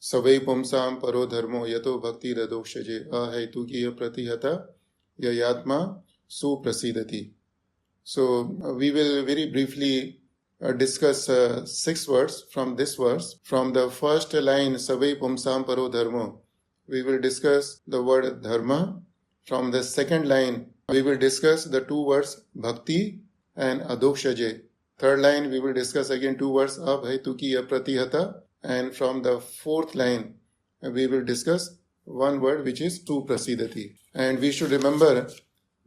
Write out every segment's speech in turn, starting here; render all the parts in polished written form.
Svayam Pumsam para-dharma yato Bhakti Adhokṣaja Ahaitukī Apratihatā ātmā suprasīdati. So we will very briefly discuss 6 words from this verse. From the first line, Svayam Pumsam para-dharma, we will discuss the word dharma. From the second line, we will discuss the 2 words Bhakti and Adhokṣaja. Third line, we will discuss again 2 words Ahaitukī Apratihatā. And from the 4th line, we will discuss 1 word which is suprasīdati. And we should remember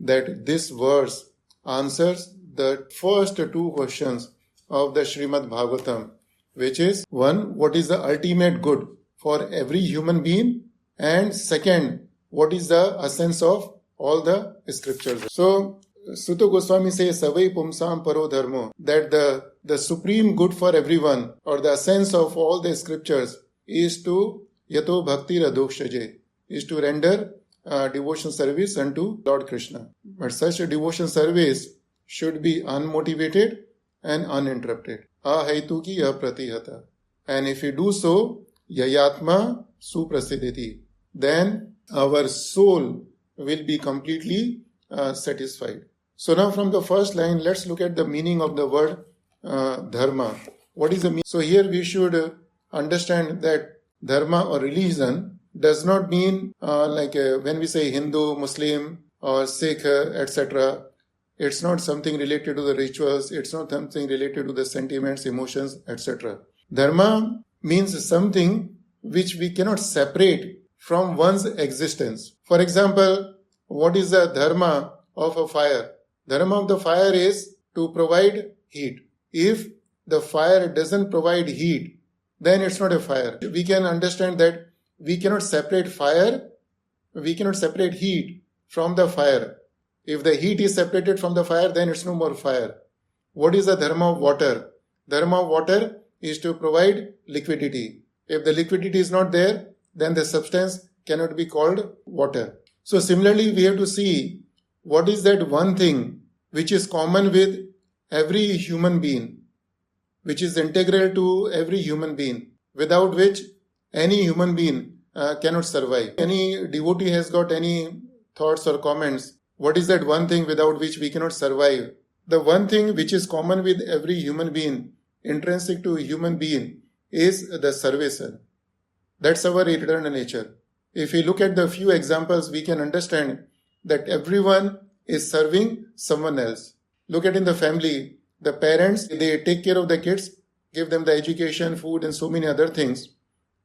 that this verse answers the first 2 questions of the Srimad Bhagavatam, which is 1, what is the ultimate good for every human being? And 2nd, what is the essence of all the scriptures? So, Sutta Goswami says, Svayam Pumsam para-dharma, that the supreme good for everyone, or the essence of all the scriptures, is to yato bhakti adhokṣaja, is to render devotional service unto Lord Krishna. But such a devotional service should be unmotivated and uninterrupted. Ahaitukī Apratihatā. And if we do so, ātmā suprasīdati, then our soul will be completely satisfied. So now from the first line, let's look at the meaning of the word dharma. What is the meaning? So here we should understand that dharma or religion does not mean when we say Hindu, Muslim or Sikh, etc. It's not something related to the rituals. It's not something related to the sentiments, emotions, etc. Dharma means something which we cannot separate from one's existence. For example, what is the dharma of a fire? Dharma of the fire is to provide heat. If the fire doesn't provide heat, then it's not a fire. We can understand that we cannot separate heat from the fire. If the heat is separated from the fire, then it's no more fire. What is the dharma of water? Dharma of water is to provide liquidity. If the liquidity is not there, then the substance cannot be called water. So similarly, we have to see what is that one thing which is common with every human being, which is integral to every human being, without which any human being cannot survive. Any devotee has got any thoughts or comments? What is that one thing without which we cannot survive? The one thing which is common with every human being, intrinsic to a human being, is the service. That's our eternal nature. If we look at the few examples, we can understand that everyone is serving someone else. Look at in the family, the parents, they take care of the kids, give them the education, food and so many other things.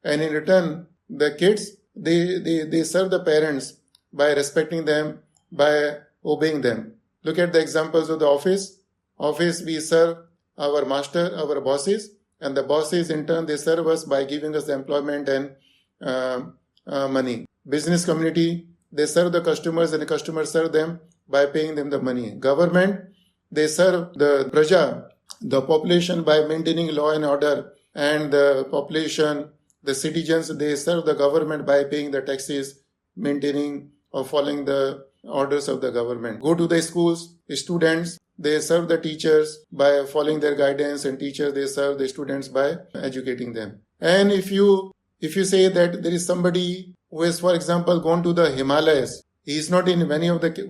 And in return, the kids, they serve the parents by respecting them, by obeying them. Look at the examples of the office. Office, we serve our master, our bosses, and the bosses in turn, they serve us by giving us the employment and money. Business community, they serve the customers and the customers serve them by paying them the money. Government, they serve the praja, the population, by maintaining law and order, and the population, the citizens, they serve the government by paying the taxes, maintaining or following the orders of the government. Go to the schools, students, they serve the teachers by following their guidance, and teachers, they serve the students by educating them. And if you say that there is somebody who has, for example, gone to the Himalayas, he is not in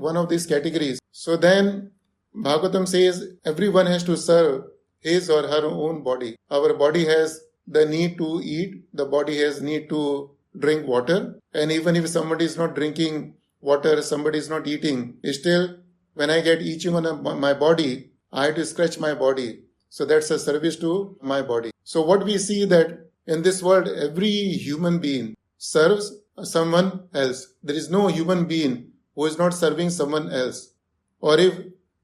one of these categories. So then Bhagavatam says everyone has to serve his or her own body. Our body has the need to eat, the body has need to drink water, and even if somebody is not drinking water, somebody is not eating, still when I get itching on my body, I have to scratch my body. So that's a service to my body. So what we see that in this world, every human being serves someone else. There is no human being who is not serving someone else. Or if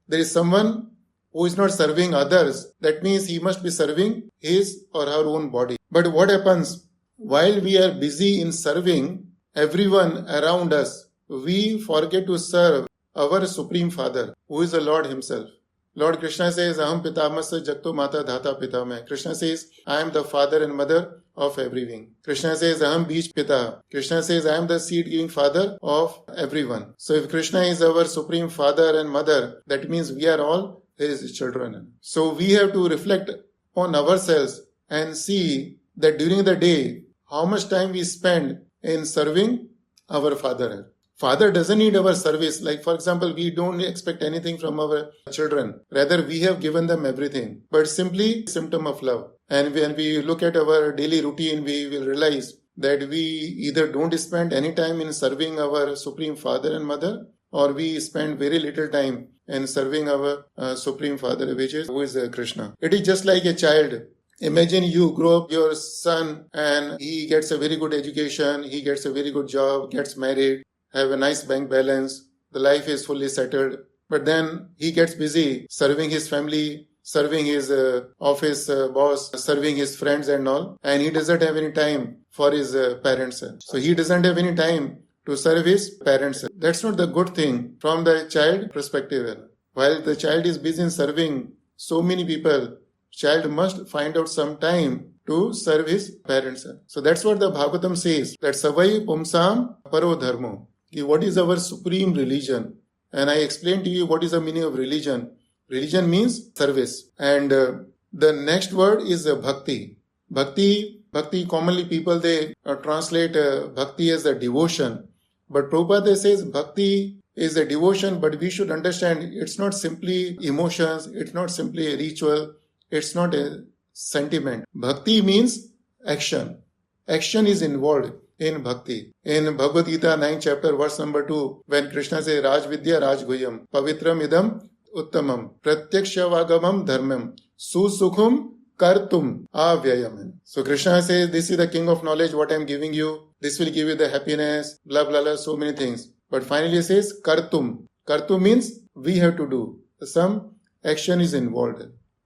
there is someone who is not serving others, that means he must be serving his or her own body. But what happens? While we are busy in serving everyone around us, we forget to serve our Supreme Father, who is the Lord Himself. Lord Krishna says, Aham pitamasya jagto mata dhata pitame. Krishna says, I am the father and mother of every being. Krishna says, Aham bij pita. Krishna says, I am the seed-giving father of everyone. So if Krishna is our Supreme Father and Mother, that means we are all His children. So we have to reflect on ourselves and see that during the day, how much time we spend in serving our Father. Father doesn't need our service. Like, for example, we don't expect anything from our children. Rather, we have given them everything. But simply symptom of love. And when we look at our daily routine, we will realize that we either don't spend any time in serving our Supreme Father and Mother, or we spend very little time in serving our Supreme Father, who is Krishna. It is just like a child. Imagine you grow up your son and he gets a very good education, he gets a very good job, gets married, have a nice bank balance, the life is fully settled. But then he gets busy serving his family, serving his office boss, serving his friends and all, and he doesn't have any time for his parents. So he doesn't have any time to serve his parents. That's not the good thing from the child perspective. While the child is busy in serving so many people, child must find out some time to serve his parents. So that's what the Bhagavatam says, that Savai Pumsam para-dharma. What is our supreme religion? And I explained to you what is the meaning of religion. Religion means service. And the next word is Bhakti. Bhakti, commonly people, they translate Bhakti as a devotion. But Prabhupada says Bhakti is a devotion, but we should understand it's not simply emotions, it's not simply a ritual, it's not a sentiment. Bhakti means action. Action is involved in Bhakti. In Bhagavad Gita 9th chapter verse number 2, when Krishna says Raj Vidya Raj Guyam Pavitram Idam Uttamam Pratyakshavagamam Dharmam Susukhum Kartum Avyayam. So Krishna says, this is the king of knowledge, what I am giving you. This will give you the happiness, blah blah blah, so many things. But finally he says Kartum. Kartum means we have to do. Some action is involved.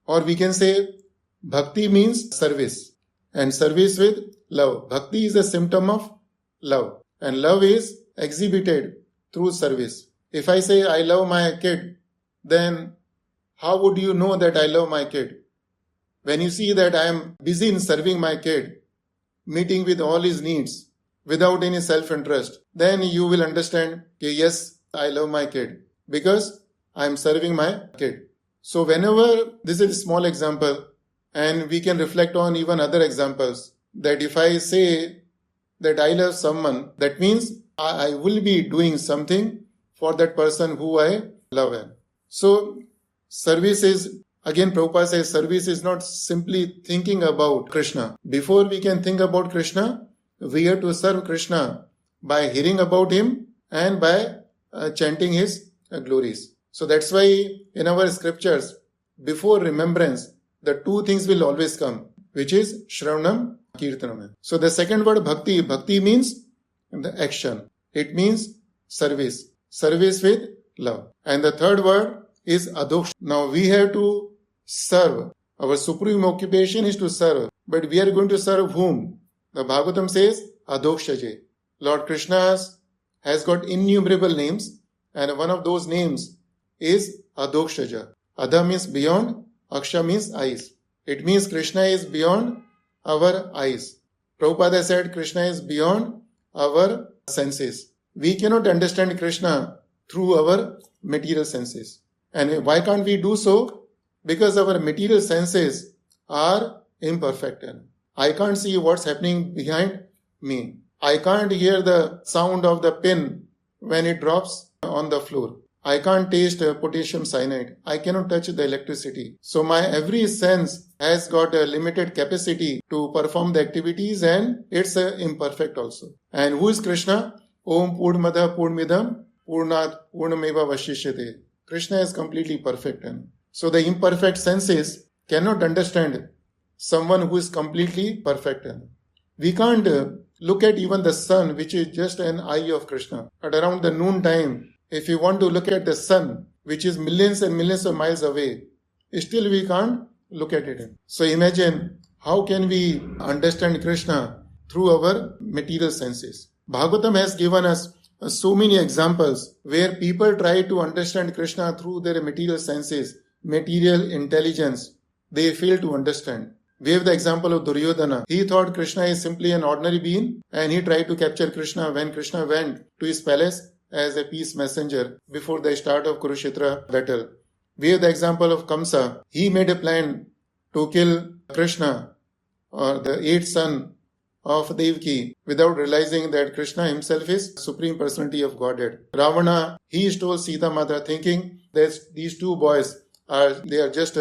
Or we can say Bhakti means service. And service with love. Bhakti is a symptom of love. And love is exhibited through service. If I say I love my kid, then how would you know that I love my kid? When you see that I am busy in serving my kid, meeting with all his needs, without any self-interest, then you will understand, okay, yes, I love my kid because I am serving my kid. So whenever, this is a small example, and we can reflect on even other examples, that if I say that I love someone, that means I will be doing something for that person who I love. So service is, again Prabhupada says, service is not simply thinking about Krishna. Before we can think about Krishna, we have to serve Krishna by hearing about him and by chanting his glories. So that's why in our scriptures, before remembrance, the two things will always come, which is Shravanam, Kirtanam. So the second word, Bhakti. Bhakti means the action. It means service. Service with love. And the third word is Adhokṣaja. Now we have to serve. Our supreme occupation is to serve. But we are going to serve whom? The Bhagavatam says Adhokṣaja. Lord Krishna has got innumerable names, and one of those names is Adhokṣaja. Adha means beyond, Aksha means eyes. It means Krishna is beyond our eyes. Prabhupada said Krishna is beyond our senses. We cannot understand Krishna through our material senses. And why can't we do so? Because our material senses are imperfect. I can't see what's happening behind me. I can't hear the sound of the pin when it drops on the floor. I can't taste potassium cyanide. I cannot touch the electricity. So my every sense has got a limited capacity to perform the activities, and it's imperfect also. And who is Krishna? Om Purnamada Purnamidam Purnat Purnameva Vashishyate. Krishna is completely perfect. So the imperfect senses cannot understand someone who is completely perfect. We can't look at even the sun, which is just an eye of Krishna. At around the noon time, if you want to look at the sun, which is millions and millions of miles away, still we can't look at it. So imagine, how can we understand Krishna through our material senses? Bhagavatam has given us so many examples where people try to understand Krishna through their material senses, material intelligence. They fail to understand. We have the example of Duryodhana. He thought Krishna is simply an ordinary being, and he tried to capture Krishna when Krishna went to his palace as a peace messenger before the start of Kurukshetra battle. We have the example of Kamsa. He made a plan to kill Krishna, or the eighth son of Devaki without realizing that Krishna himself is Supreme Personality of Godhead. Ravana, he stole Sita Mata thinking that these two boys they are just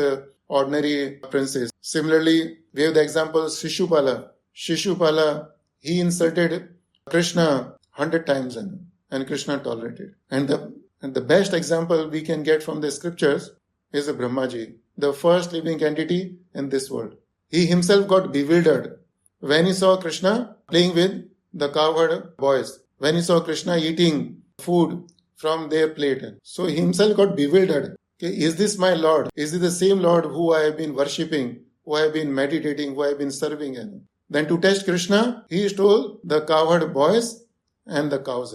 ordinary princes. Similarly, we have the example of Shishupala. Shishupala, he insulted Krishna 100 times and Krishna tolerated. And the best example we can get from the scriptures is Brahmaji, the first living entity in this world. He himself got bewildered when he saw Krishna playing with the cowherd boys, when he saw Krishna eating food from their plate. So he himself got bewildered. Okay, is this my Lord? Is it the same Lord who I have been worshipping, who I have been meditating, who I have been serving? Then to test Krishna, he stole the cowherd boys and the cows.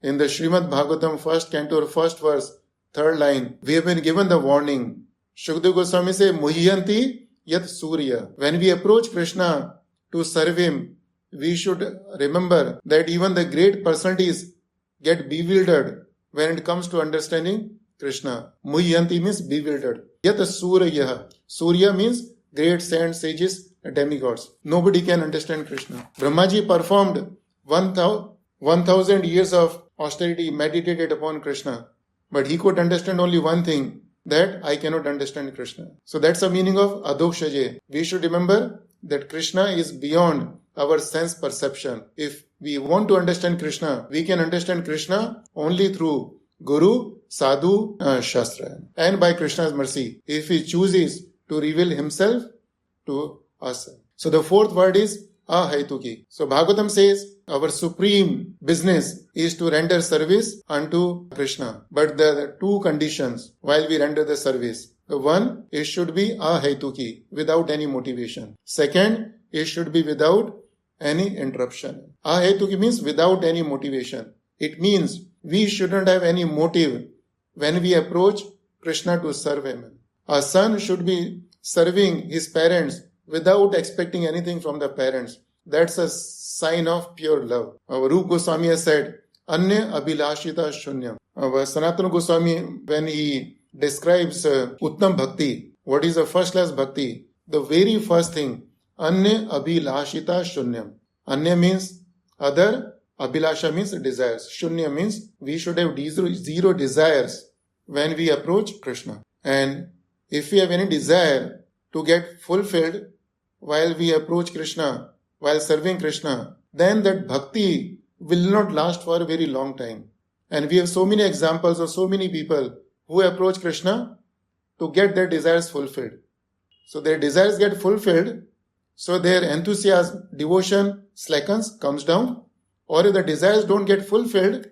In the Srimad Bhagavatam, first canto, first verse, third line, we have been given the warning. Shukdev Goswami says, Muhyanti yat Surya. When we approach Krishna to serve him, we should remember that even the great personalities get bewildered when it comes to understanding Krishna. Muhyanti means bewildered. Yat Surya. Surya means great saints, sages, demigods. Nobody can understand Krishna. Brahmaji performed 1,000 years of austerity, meditated upon Krishna. But he could understand only one thing, that I cannot understand Krishna. So that's the meaning of Adhokṣaja. We should remember that Krishna is beyond our sense perception. If we want to understand Krishna, we can understand Krishna only through Guru, Sadhu, Shastra. And by Krishna's mercy, if he chooses to reveal himself to us. So the fourth word is Ahaitukī. So Bhagavatam says, our supreme business is to render service unto Krishna. But there are two conditions while we render the service. The one, it should be Ahaitukī, without any motivation. Second, it should be without any interruption. Ahaitukī means without any motivation. It means we shouldn't have any motive when we approach Krishna to serve him. A son should be serving his parents without expecting anything from the parents. That's a sign of pure love. Our Rupa Goswami has said, Anya abhilashita shunyam. Our Sanatana Goswami, when he describes Uttam Bhakti, what is the first class Bhakti? The very first thing, Anya abhilashita shunyam. Anya means other, abhilasha means desires. Shunya means we should have zero desires when we approach Krishna. And if we have any desire to get fulfilled while we approach Krishna, while serving Krishna, then that bhakti will not last for a very long time. And we have so many examples of so many people who approach Krishna to get their desires fulfilled. So their desires get fulfilled, so their enthusiasm, devotion slackens, comes down, or if the desires don't get fulfilled,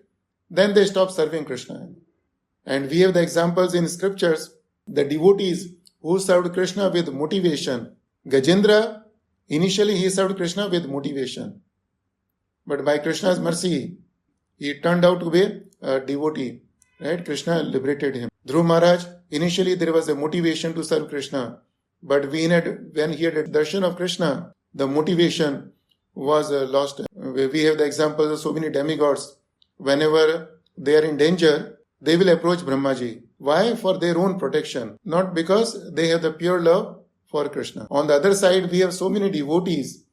then they stop serving Krishna. And we have the examples in scriptures, the devotees who served Krishna with motivation. Gajendra, initially he served Krishna with motivation. But by Krishna's mercy, he turned out to be a devotee. Right? Krishna liberated him. Dhruv Maharaj, initially there was a motivation to serve Krishna. But when he had a darshan of Krishna, the motivation was lost. We have the examples of so many demigods. Whenever they are in danger, they will approach Brahmaji. Why? For their own protection. Not because they have the pure love for Krishna. On the other side, we have so many devotees.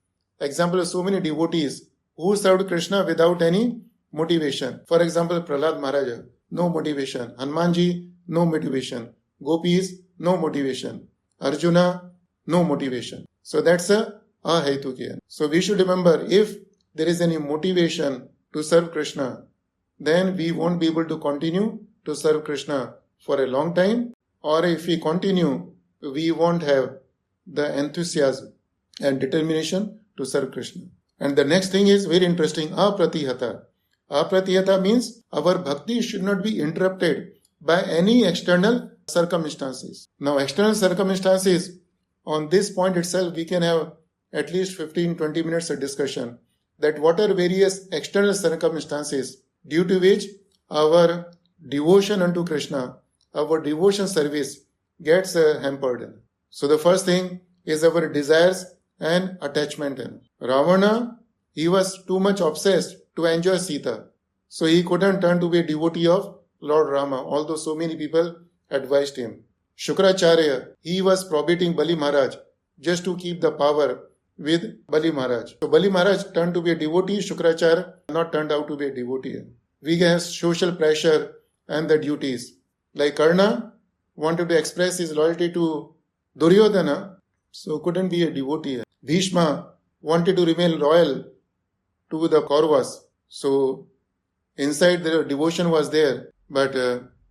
Example of so many devotees who served Krishna without any motivation. For example, Prahlad Maharaja, no motivation. Hanumanji, no motivation. Gopis, no motivation. Arjuna, no motivation. So that's a Ahaitukī. So we should remember, if there is any motivation to serve Krishna, then we won't be able to continue to serve Krishna for a long time. Or if we continue, we won't have the enthusiasm and determination to serve Krishna. And the next thing is very interesting, Apratihatā. Apratihatā means our bhakti should not be interrupted by any external circumstances. Now, external circumstances, on this point itself, we can have at least 15-20 minutes of discussion, that what are various external circumstances due to which our devotion unto Krishna, our devotion service gets hampered. So the first thing is our desires and attachment. Ravana, he was too much obsessed to enjoy Sita. So he couldn't turn to be a devotee of Lord Rama, although so many people advised him. Shukracharya, he was probating Bali Maharaj just to keep the power with Bali Maharaj. So Bali Maharaj turned to be a devotee, Shukracharya not turned out to be a devotee. We have social pressure and the duties. Like Karna wanted to express his loyalty to Duryodhana, so couldn't be a devotee. Bhishma wanted to remain loyal to the Kauravas, so inside the devotion was there, but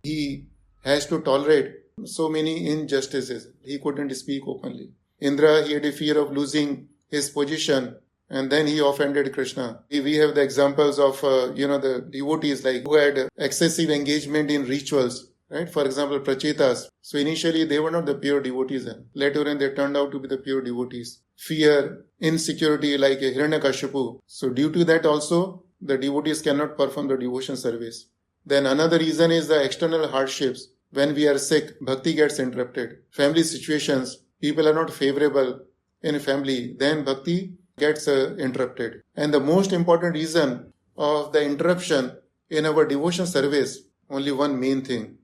he has to tolerate so many injustices. He couldn't speak openly. Indra, he had a fear of losing his position, and then he offended Krishna. We have the examples of the devotees like who had excessive engagement in rituals. Right? For example, Prachetas. So initially they were not the pure devotees. Later on they turned out to be the pure devotees. Fear, insecurity like a Hiranyakashipu. So due to that also, the devotees cannot perform the devotion service. Then another reason is the external hardships. When we are sick, bhakti gets interrupted. Family situations, people are not favorable in family, then bhakti gets interrupted. And the most important reason of the interruption in our devotion service, only one main thing.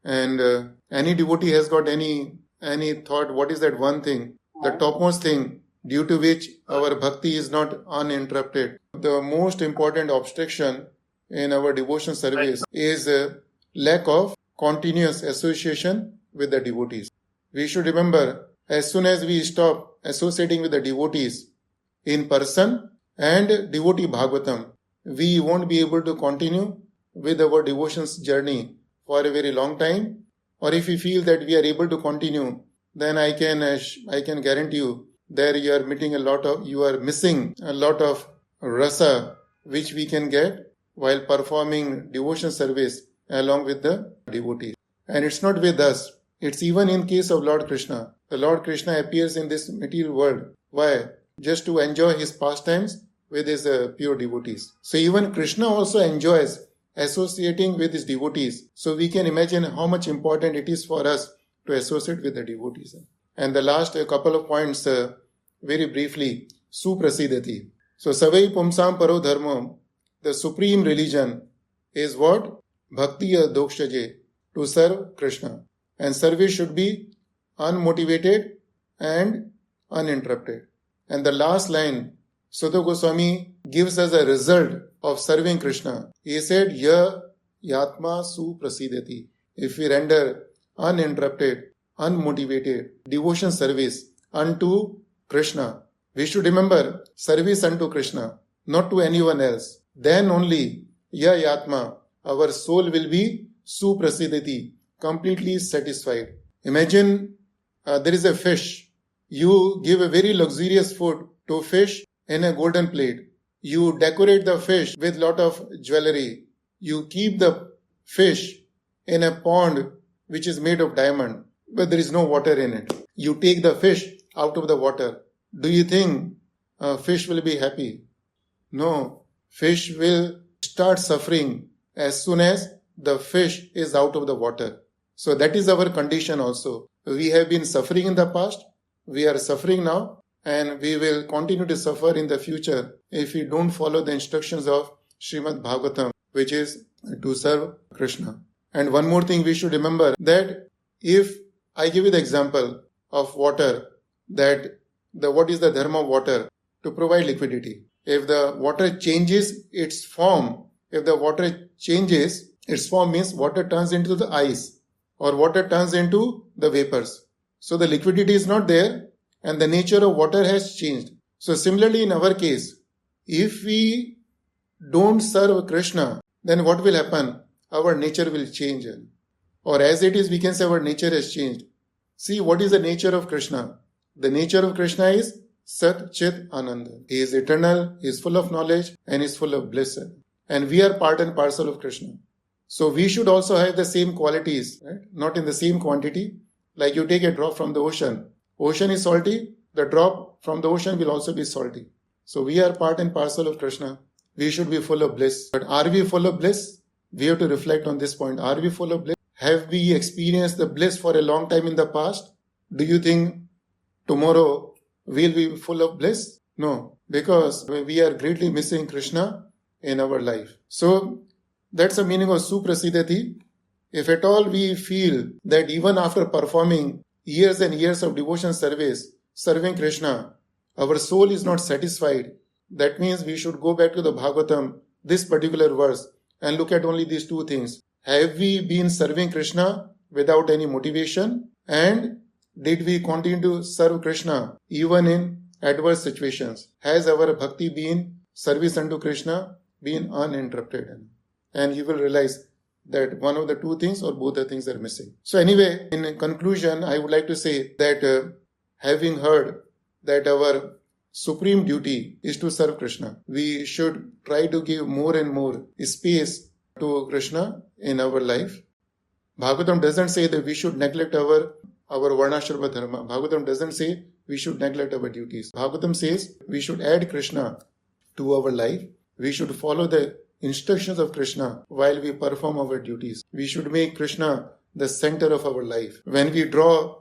And any devotee has got any thought, what is that one thing? The topmost thing due to which our bhakti is not uninterrupted. The most important obstruction in our devotion service is lack of continuous association with the devotees. We should remember, as soon as we stop associating with the devotees in person and devotee Bhagavatam, we won't be able to continue with our devotions journey for a very long time. Or if we feel that we are able to continue, then I can guarantee you there you are missing a lot of rasa which we can get while performing devotion service along with the devotees. And it's not with us. It's even in case of Lord Krishna. The Lord Krishna appears in this material world. Why? Just to enjoy his pastimes with his pure devotees. So even Krishna also enjoys associating with his devotees. So we can imagine how much important it is for us to associate with the devotees. And the last couple of points, very briefly, suprasīdati. So savai pumsam para-dharma, the supreme religion is what? Bhakti Adhokṣaja, to serve Krishna. And service should be unmotivated and uninterrupted. And the last line, Sutta Goswami gives us a result of serving Krishna. He said, Ya ātmā suprasīdati. If we render uninterrupted, unmotivated devotion service unto Krishna, we should remember service unto Krishna, not to anyone else. Then only, Ya ātmā, our soul will be suprasīdati, completely satisfied. Imagine there is a fish. You give a very luxurious food to fish in a golden plate. You decorate the fish with lot of jewelry. You keep the fish in a pond which is made of diamond, but there is no water in it. You take the fish out of the water. Do you think fish will be happy? No. Fish will start suffering as soon as the fish is out of the water. So that is our condition also. We have been suffering in the past. We are suffering now. And we will continue to suffer in the future if we don't follow the instructions of Srimad Bhagavatam, which is to serve Krishna. And one more thing we should remember, that if I give you the example of water, what is the dharma of water? To provide liquidity. If the water changes its form, means water turns into the ice or water turns into the vapors. So the liquidity is not there, and the nature of water has changed. So similarly in our case, if we don't serve Krishna, then what will happen? Our nature will change. Or as it is, we can say our nature has changed. See, what is the nature of Krishna? The nature of Krishna is Sat Chit Ananda. He is eternal, he is full of knowledge, and he is full of bliss. And we are part and parcel of Krishna. So we should also have the same qualities, right? Not in the same quantity. Like you take a drop from the ocean. Ocean is salty, the drop from the ocean will also be salty. So we are part and parcel of Krishna. We should be full of bliss. But are we full of bliss? We have to reflect on this point. Are we full of bliss? Have we experienced the bliss for a long time in the past? Do you think tomorrow we'll be full of bliss? No, because we are greatly missing Krishna in our life. So that's the meaning of suprasīdati. If at all we feel that even after performing years and years of devotion service, serving Krishna, our soul is not satisfied, that means we should go back to the Bhagavatam, this particular verse, and look at only these two things. Have we been serving Krishna without any motivation? And did we continue to serve Krishna even in adverse situations? Has our bhakti been service unto Krishna, been uninterrupted? And you will realize that one of the two things or both the things are missing. So anyway, in conclusion, I would like to say that having heard that our supreme duty is to serve Krishna, we should try to give more and more space to Krishna in our life. Bhagavatam doesn't say that we should neglect our varnashrama dharma. Bhagavatam doesn't say we should neglect our duties. Bhagavatam says we should add Krishna to our life. We should follow the instructions of Krishna while we perform our duties. We should make Krishna the center of our life. The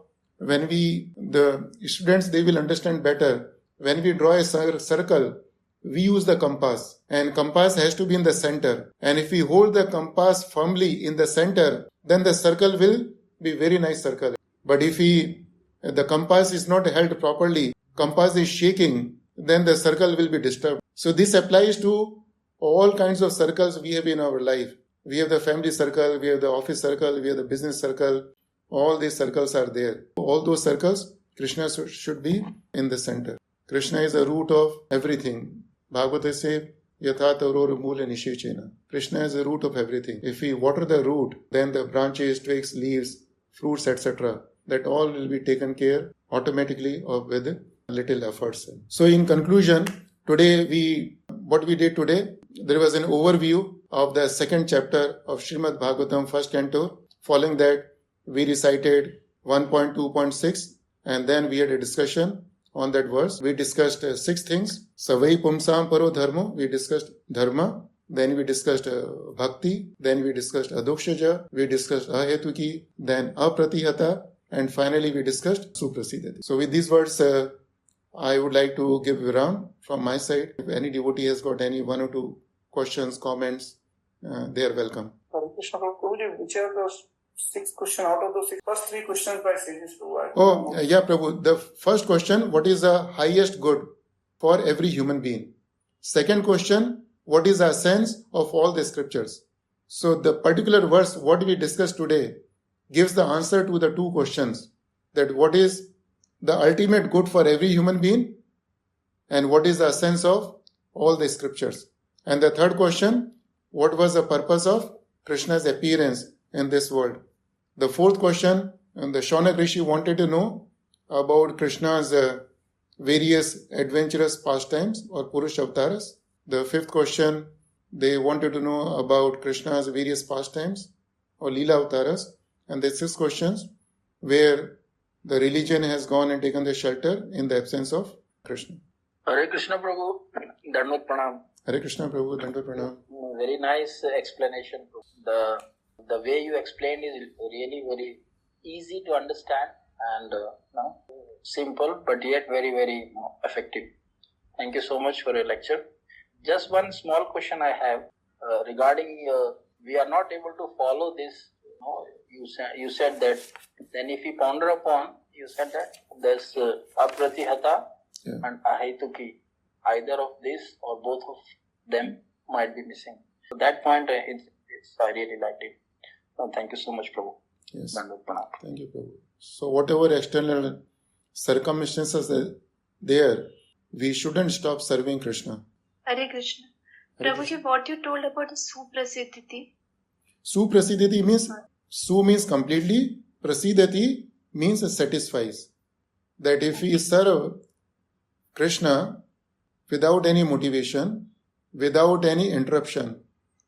students, they will understand better. When we draw a circle, we use the compass, and compass has to be in the center. And if we hold the compass firmly in the center, then the circle will be very nice circle. But if the compass is not held properly, compass is shaking, then the circle will be disturbed. So this applies to all kinds of circles we have in our life. We have the family circle, we have the office circle, we have the business circle. All these circles are there. All those circles, Krishna should be in the center. Krishna is the root of everything. Bhagavata says, Yatha Tauror Mula Nishechena. Krishna is the root of everything. If we water the root, then the branches, twigs, leaves, fruits, etc., that all will be taken care automatically or with little efforts. So in conclusion, what we did today, there was an overview of the second chapter of Srimad Bhagavatam, first canto. Following that, we recited 1.2.6 and then we had a discussion on that verse. We discussed 6 things. Savai pumsam para-dharma. We discussed dharma. Then we discussed bhakti. Then we discussed Adhokṣaja. We discussed Ahaitukī. Then Apratihatā. And finally we discussed suprasīdati. So with these words, I would like to give viram from my side. If any devotee has got any 1 or 2 questions, comments, they are welcome. Krishna Prabhu, which are those 6 questions out of those 6? First 3 questions by Sages Prabhu. Oh, yeah, Prabhu. The first question, what is the highest good for every human being? Second question, what is the sense of all the scriptures? So the particular verse, what we discussed today, gives the answer to the 2 questions. That what is the ultimate good for every human being and what is the sense of all the scriptures. And the third question, what was the purpose of Krishna's appearance in this world? The fourth question, the Shaunak Rishi wanted to know about Krishna's various adventurous pastimes or Purusha avatars. The fifth question, they wanted to know about Krishna's various pastimes or Leela avatars. And the sixth questions, where the religion has gone and taken the shelter in the absence of Krishna. Hare Krishna Prabhu, Dandavat Pranam. Hare Krishna Prabhu, Dandavat Pranam. Very nice explanation. The way you explained is really very easy to understand and simple, but yet very, very effective. Thank you so much for your lecture. Just one small question I have regarding we are not able to follow this. You said that then if we ponder upon, you said that there's Apratihatā and Ahaitukī. Either of this or both of them might be missing. So that point, I really liked it. Thank you so much, Prabhu. Yes. Thank you, Prabhu. So whatever external circumstances are there, we shouldn't stop serving Krishna. Hare Krishna. Prabhuji, what you told about the suprasīdati? Suprasīdati means, su means completely, prasīdati means satisfies. That if we serve Krishna without any motivation, without any interruption,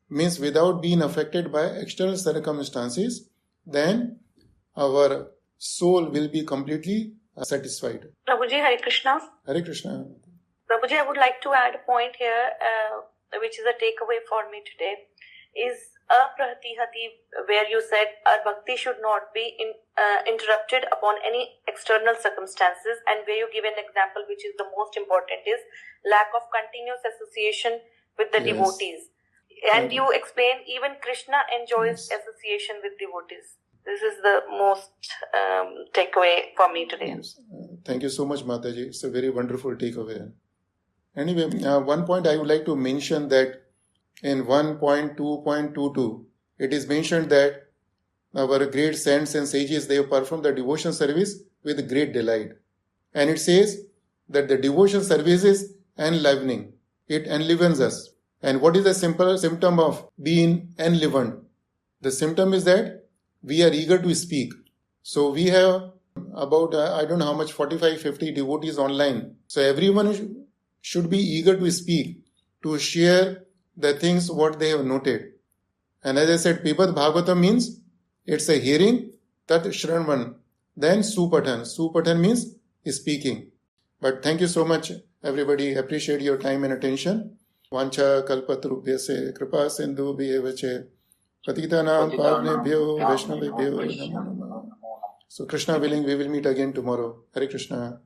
means without being affected by external circumstances, then our soul will be completely satisfied. Prabhuji, Hare Krishna. Hare Krishna. Prabhuji, I would like to add a point here, which is a takeaway for me today, is Apratihatā, where you said our bhakti should not be interrupted upon any external circumstances, and where you give an example which is the most important is lack of continuous association with the devotees. And you explain even Krishna enjoys association with devotees. This is the most takeaway for me today. Yes. Thank you so much, Mataji. It's a very wonderful takeaway. Anyway, one point I would like to mention that in 1.2.22, it is mentioned that our great saints and sages, they have performed the devotion service with great delight. And it says that the devotion service is enlivening. It enlivens us. And what is the simple symptom of being enlivened? The symptom is that we are eager to speak. So we have about, I don't know how much, 45, 50 devotees online. So everyone should be eager to speak, to share the things what they have noted. And as I said, Pipat Bhagavatam means it's a hearing, Tat Shravan, then Supatan. Supatan means speaking. But thank you so much, everybody. Appreciate your time and attention. Vancha kalpatrubhyase kripa sindhu bhyevache patitanam pavnebhyo vaishnavebhyo namo namah. So Krishna willing, we will meet again tomorrow. Hare Krishna.